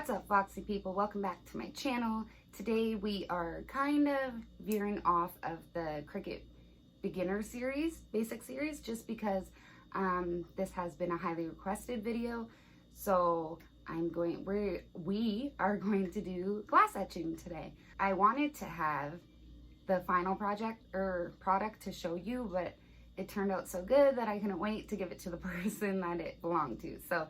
What's up, Foxy people? Welcome back to my channel. Today we are kind of veering off of the Cricut beginner series, basic series, just because this has been a highly requested video. So we are going to do glass etching today. I wanted to have the final product to show you, but it turned out so good that I couldn't wait to give it to the person that it belonged to. So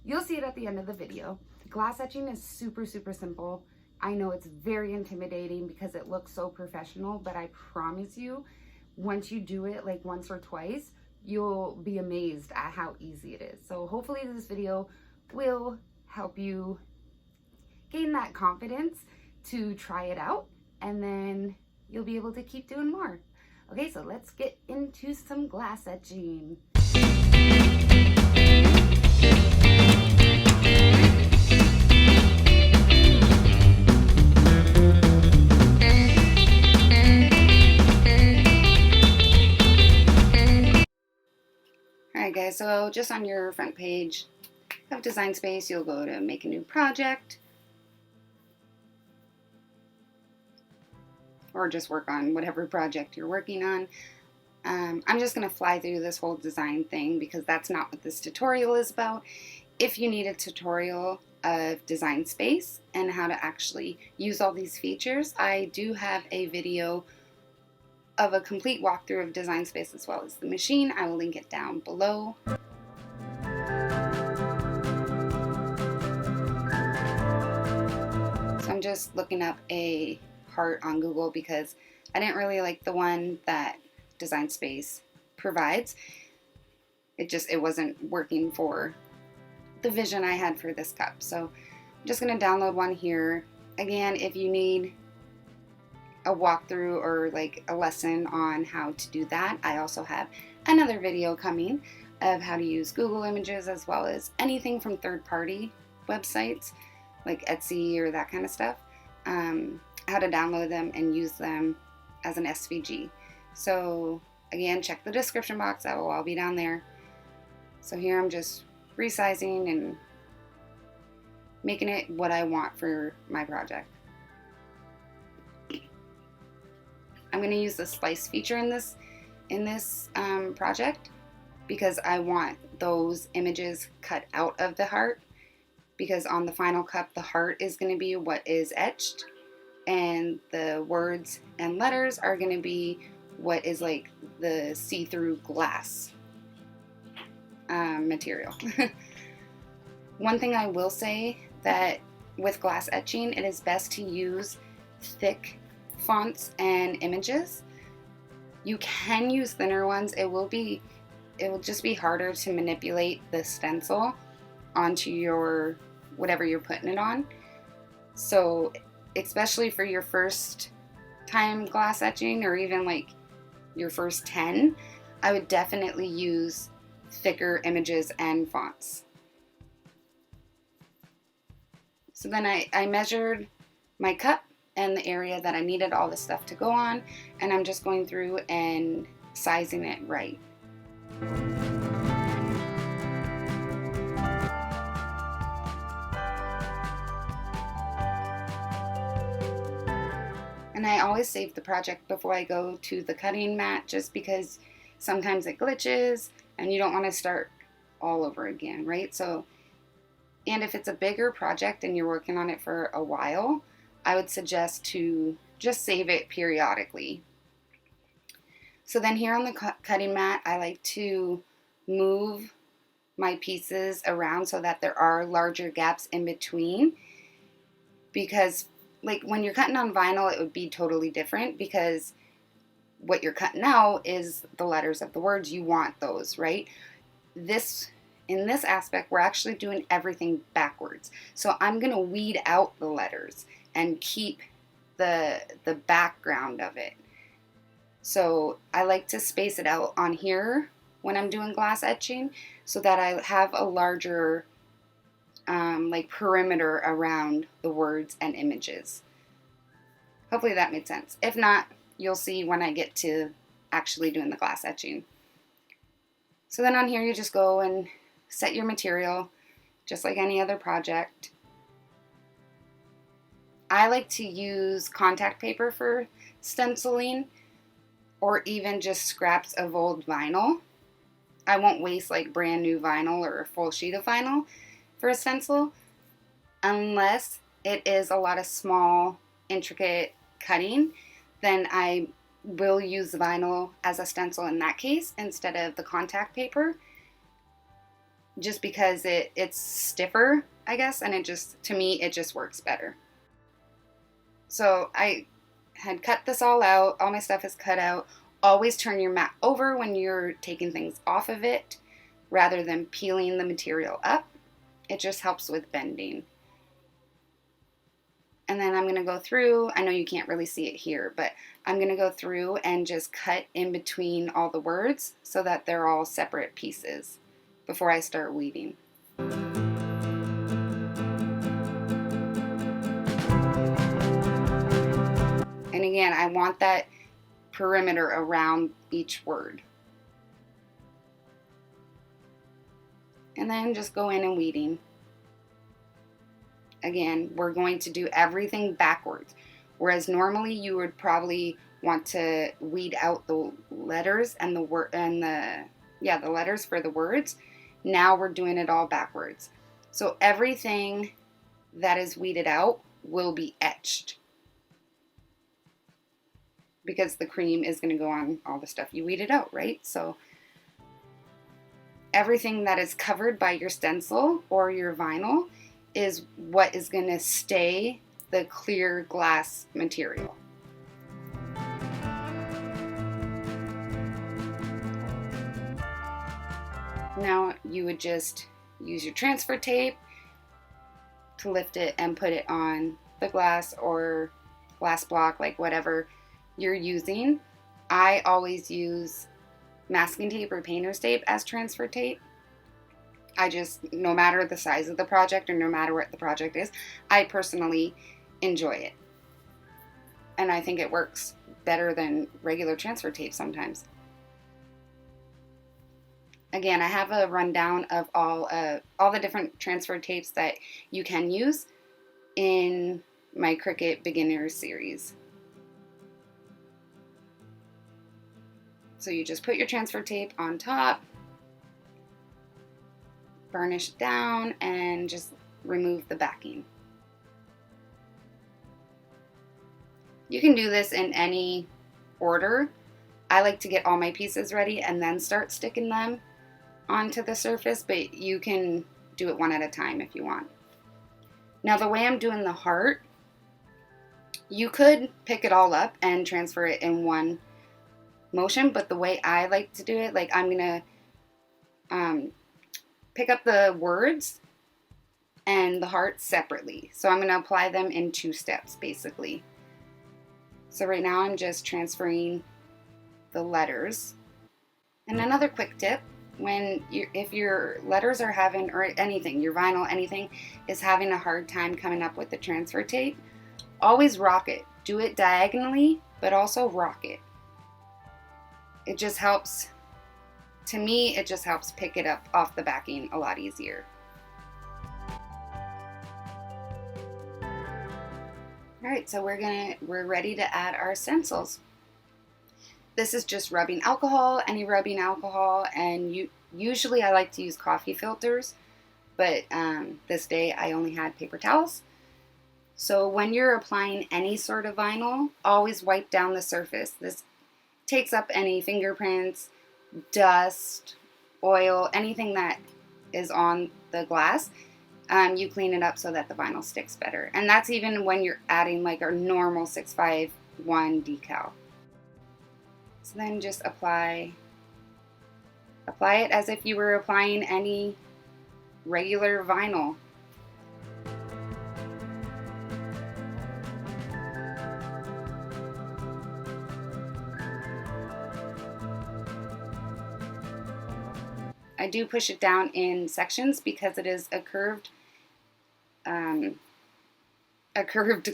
you'll see it at the end of the video. Glass etching is super simple. I know it's very intimidating because it looks so professional, but I promise you, once you do it like once or twice, you'll be amazed at how easy it is. So hopefully this video will help you gain that confidence to try it out, and then you'll be able to keep doing more. Okay, so let's get into some glass etching. Alright guys, so just on your front page of Design Space, you'll go to make a new project, or just work on whatever project you're working on. I'm just going to fly through this whole design thing because that's not what this tutorial is about. If you need a tutorial of Design Space and how to actually use all these features, I do have a video of a complete walkthrough of Design Space as well as the machine. I will link it down below. So I'm just looking up a heart on Google because I didn't really like the one that Design Space provides. It wasn't working for the vision I had for this cup. So I'm just going to download one here. Again, if you need a walkthrough or like a lesson on how to do that, I also have another video coming of how to use Google Images as well as anything from third-party websites like Etsy or that kind of stuff, how to download them and use them as an SVG. So again, check the description box, that will all be down there. So here I'm just resizing and making it what I want for my project. I'm going to use the slice feature in this project because I want those images cut out of the heart, because on the final cup the heart is going to be what is etched and the words and letters are going to be what is like the see-through glass material. One thing I will say, that with glass etching it is best to use thick fonts and images. You can use thinner ones. It will just be harder to manipulate the stencil onto your whatever you're putting it on. So especially for your first time glass etching, or even like your first 10, I would definitely use thicker images and fonts. So then I measured my cup and the area that I needed all this stuff to go on, and I'm just going through and sizing it right. And I always save the project before I go to the cutting mat, just because sometimes it glitches and you don't want to start all over again, right? So, and if it's a bigger project and you're working on it for a while, I would suggest to just save it periodically. So then here on the cutting mat, I like to move my pieces around so that there are larger gaps in between, because like when you're cutting on vinyl it would be totally different, because what you're cutting out is the letters of the words. You want those, right? In this aspect we're actually doing everything backwards. So I'm going to weed out the letters and keep the background of it. So I like to space it out on here when I'm doing glass etching so that I have a larger like perimeter around the words and images. Hopefully that made sense. If not, you'll see when I get to actually doing the glass etching. So then on here you just go and set your material just like any other project. I like to use contact paper for stenciling, or even just scraps of old vinyl. I won't waste like brand new vinyl or a full sheet of vinyl for a stencil unless it is a lot of small, intricate cutting. Then I will use vinyl as a stencil in that case instead of the contact paper, just because it's stiffer, I guess, and to me, it just works better. So I had cut this all out. All my stuff is cut out. Always turn your mat over when you're taking things off of it rather than peeling the material up. It just helps with bending. And then I'm going to go through, I know you can't really see it here, but I'm going to go through and just cut in between all the words so that they're all separate pieces before I start weaving. And again, I want that perimeter around each word. And then just go in and weeding. Again, we're going to do everything backwards. Whereas normally you would probably want to weed out the letters and the letters for the words. Now we're doing it all backwards. So everything that is weeded out will be etched, because the cream is going to go on all the stuff you weeded out, right? So everything that is covered by your stencil or your vinyl is what is going to stay the clear glass material. Now you would just use your transfer tape to lift it and put it on the glass or glass block, like whatever you're using. I always use masking tape or painter's tape as transfer tape. No matter the size of the project or no matter what the project is, I personally enjoy it. And I think it works better than regular transfer tape sometimes. Again, I have a rundown of all the different transfer tapes that you can use in my Cricut Beginner series. So you just put your transfer tape on top, burnish it down, and just remove the backing. You can do this in any order. I like to get all my pieces ready and then start sticking them onto the surface, but you can do it one at a time if you want. Now the way I'm doing the heart, you could pick it all up and transfer it in one motion, but the way I like to do it, like I'm gonna pick up the words and the heart separately. So I'm gonna apply them in 2 steps basically. So right now I'm just transferring the letters. And another quick tip, if your letters are having, or anything, your vinyl, anything is having a hard time coming up with the transfer tape, always rock it. Do it diagonally, but also rock it. It just helps, to me, it just helps pick it up off the backing a lot easier. All right, so we're ready to add our stencils. This is just rubbing alcohol, any rubbing alcohol, and usually I like to use coffee filters, but this day I only had paper towels. So when you're applying any sort of vinyl, always wipe down the surface. This takes up any fingerprints, dust, oil, anything that is on the glass. You clean it up so that the vinyl sticks better. And that's even when you're adding like our normal 651 decal. So then just apply it as if you were applying any regular vinyl. I do push it down in sections because it is a curved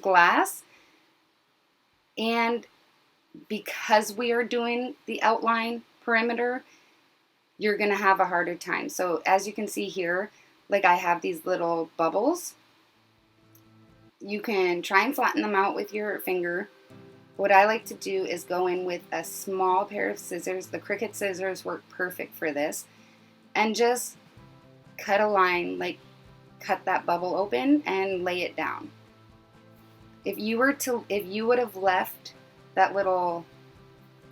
glass, and because we are doing the outline perimeter, you're going to have a harder time. So as you can see here, like I have these little bubbles. You can try and flatten them out with your finger. What I like to do is go in with a small pair of scissors. The Cricut scissors work perfect for this. And just cut a line, like cut that bubble open and lay it down. If you would have left that little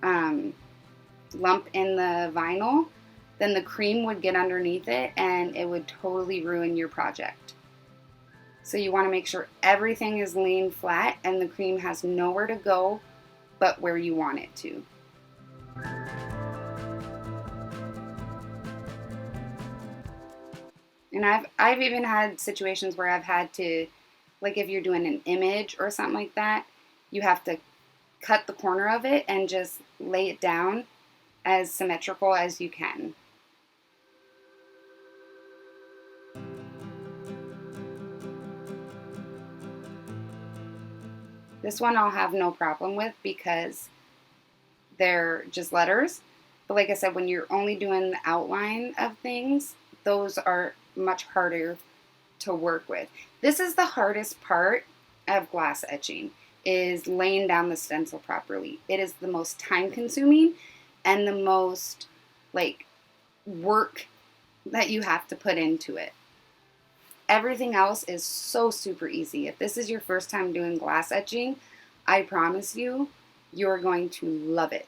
lump in the vinyl, then the cream would get underneath it and it would totally ruin your project. So you want to make sure everything is laying flat and the cream has nowhere to go but where you want it to. And I've even had situations where I've had to, like if you're doing an image or something like that, you have to cut the corner of it and just lay it down as symmetrical as you can. This one I'll have no problem with because they're just letters. But like I said, when you're only doing the outline of things, those are much harder to work with. This is the hardest part of glass etching, is laying down the stencil properly. It is the most time consuming and the most work that you have to put into it. Everything else is so super easy. If this is your first time doing glass etching, I promise you, you're going to love it.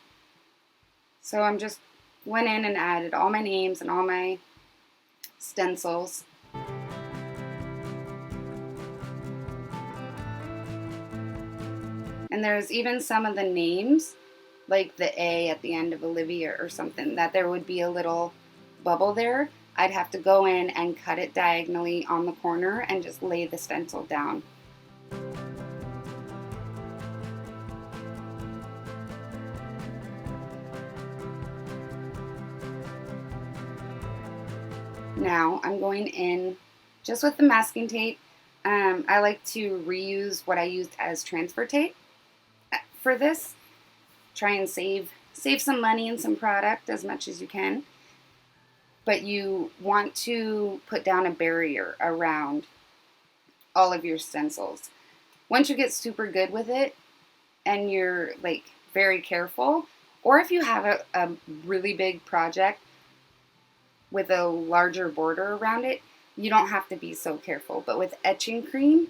So I'm just went in and added all my names and all my stencils. And there's even some of the names, like the A at the end of Olivia or something, that there would be a little bubble there. I'd have to go in and cut it diagonally on the corner and just lay the stencil down. Now I'm going in just with the masking tape. I like to reuse what I used as transfer tape for this. Try and save some money and some product as much as you can. But you want to put down a barrier around all of your stencils. Once you get super good with it and you're very careful, or if you have a really big project with a larger border around it, you don't have to be so careful. But with etching cream,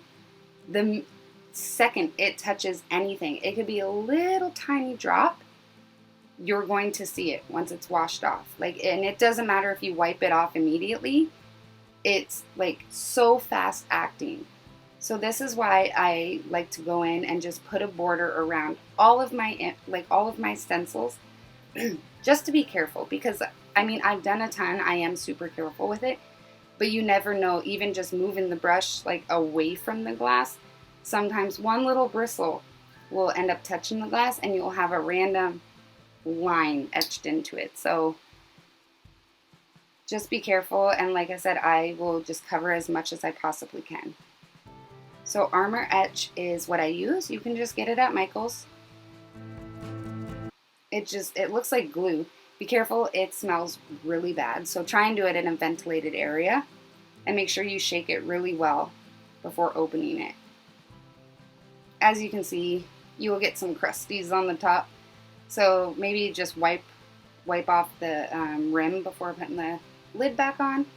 the second it touches anything, it could be a little tiny drop, you're going to see it once it's washed off. And it doesn't matter if you wipe it off immediately. It's so fast acting. So this is why I like to go in and just put a border around all of my stencils, just to be careful. Because I've done a ton. I am super careful with it, but you never know. Even just moving the brush away from the glass, sometimes one little bristle will end up touching the glass, and you'll have a random line etched into it. So just be careful, and like I said, I will just cover as much as I possibly can. So Armor Etch is what I use. You can just get it at Michael's. It looks like glue. Be careful, it smells really bad. So try and do it in a ventilated area and make sure you shake it really well before opening it. As you can see, you will get some crusties on the top. So maybe just wipe off the rim before putting the lid back on.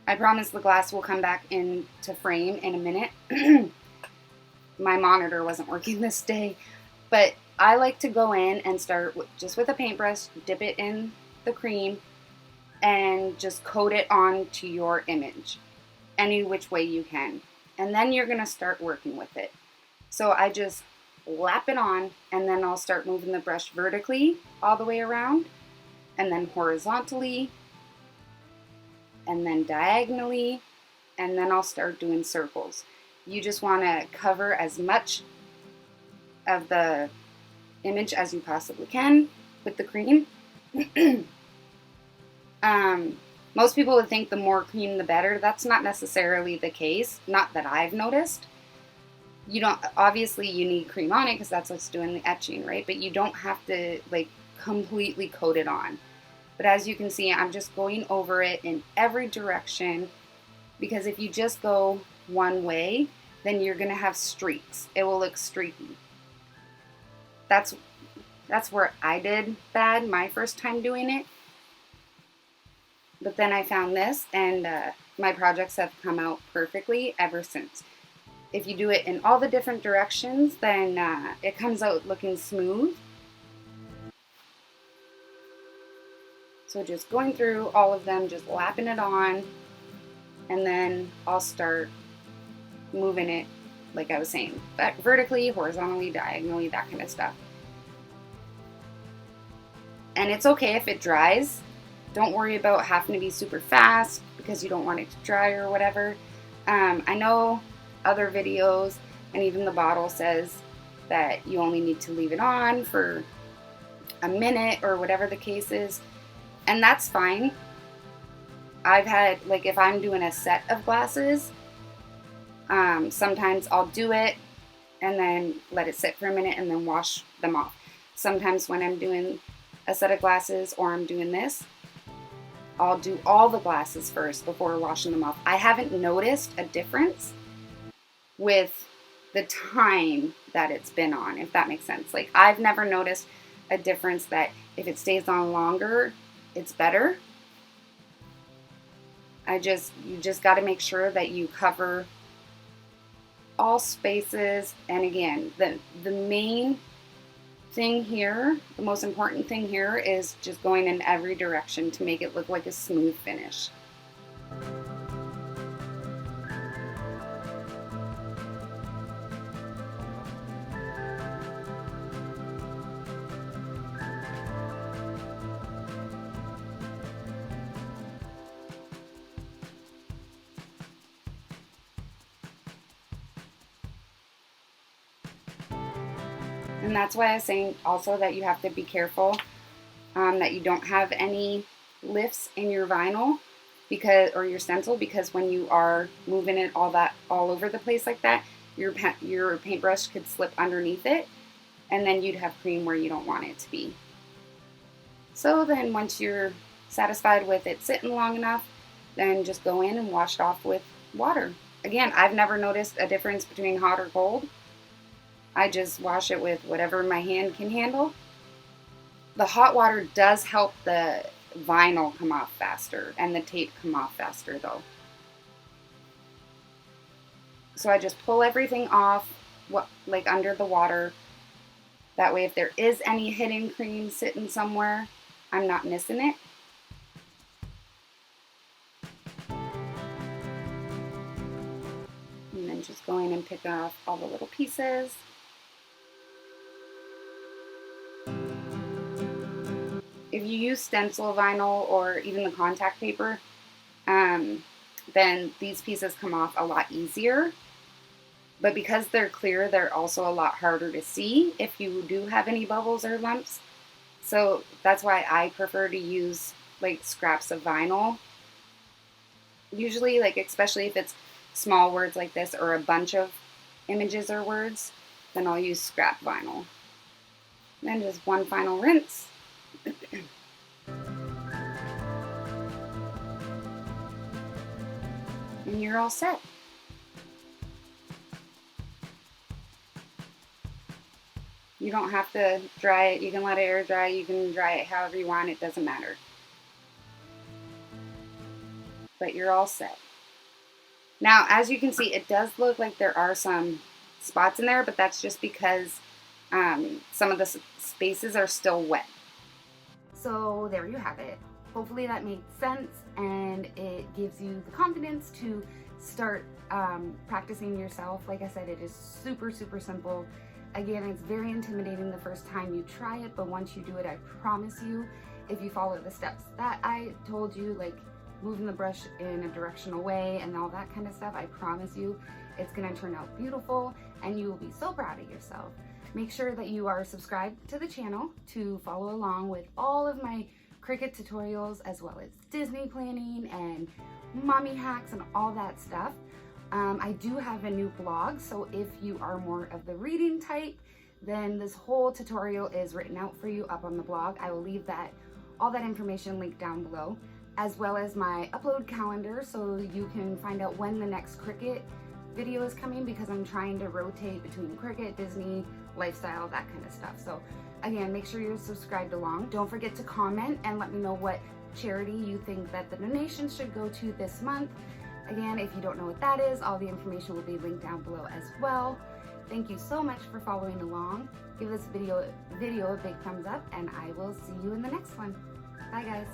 I promise the glass will come back into frame in a minute. My monitor wasn't working this day, but I like to go in and start just with a paintbrush, dip it in the cream, and just coat it onto your image any which way you can. And then you're going to start working with it. So I just lap it on, and then I'll start moving the brush vertically all the way around, and then horizontally, and then diagonally, and then I'll start doing circles. You just want to cover as much of the image as you possibly can with the cream. Most people would think the more cream the better. That's not necessarily the case, not that I've noticed. Obviously you need cream on it because that's what's doing the etching, right? But you don't have to completely coat it on. But as you can see, I'm just going over it in every direction because if you just go one way, then you're gonna have streaks. It will look streaky. That's where I did bad my first time doing it. But then I found this, and my projects have come out perfectly ever since. If you do it in all the different directions, then it comes out looking smooth. So just going through all of them, just lapping it on, and then I'll start moving it, like I was saying, vertically, horizontally, diagonally, that kind of stuff. And it's okay if it dries. Don't worry about having to be super fast because you don't want it to dry or whatever. I know other videos and even the bottle says that you only need to leave it on for a minute or whatever the case is, and that's fine. I've had, like, if I'm doing a set of glasses, sometimes I'll do it and then let it sit for a minute and then wash them off. Sometimes when I'm doing a set of glasses or I'm doing this, I'll do all the glasses first before washing them off. I haven't noticed a difference with the time that it's been on, if that makes sense. Like, I've never noticed a difference that if it stays on longer, it's better. You just got to make sure that you cover all spaces. And again, the main thing here, the most important thing here is just going in every direction to make it look like a smooth finish. And that's why I was saying also that you have to be careful that you don't have any lifts in your vinyl or your stencil, because when you are moving it all over the place like that, your paintbrush could slip underneath it, and then you'd have cream where you don't want it to be. So then once you're satisfied with it sitting long enough, then just go in and wash it off with water. Again, I've never noticed a difference between hot or cold. I just wash it with whatever my hand can handle. The hot water does help the vinyl come off faster and the tape come off faster though. So I just pull everything off like under the water. That way if there is any hidden cream sitting somewhere, I'm not missing it. And then just going and picking off all the little pieces. If you use stencil vinyl or even the contact paper, then these pieces come off a lot easier. But because they're clear, they're also a lot harder to see if you do have any bubbles or lumps. So that's why I prefer to use like scraps of vinyl. Usually, like, especially if it's small words like this or a bunch of images or words, then I'll use scrap vinyl. Then just one final rinse. And you're all set. You don't have to dry it. You can let it air dry. You can dry it however you want. It doesn't matter. But you're all set. Now, as you can see, it does look like there are some spots in there, but that's just because some of the spaces are still wet. So there you have it. Hopefully that made sense and it gives you the confidence to start practicing yourself. Like I said, it is super, super simple. Again, it's very intimidating the first time you try it, but once you do it, I promise you, if you follow the steps that I told you, like moving the brush in a directional way and all that kind of stuff, I promise you it's gonna turn out beautiful and you will be so proud of yourself. Make sure that you are subscribed to the channel to follow along with all of my Cricut tutorials, as well as Disney planning and mommy hacks and all that stuff. I do have a new blog, so if you are more of the reading type, then this whole tutorial is written out for you up on the blog. I will leave all that information linked down below. as well as my upload calendar so you can find out when the next Cricut video is coming, because I'm trying to rotate between Cricut, Disney, lifestyle, that kind of stuff. So again, make sure you're subscribed along. Don't forget to comment and let me know what charity you think that the donations should go to this month. Again, if you don't know what that is, all the information will be linked down below as well. Thank you so much for following along. Give this video a big thumbs up, and I will see you in the next one. Bye guys.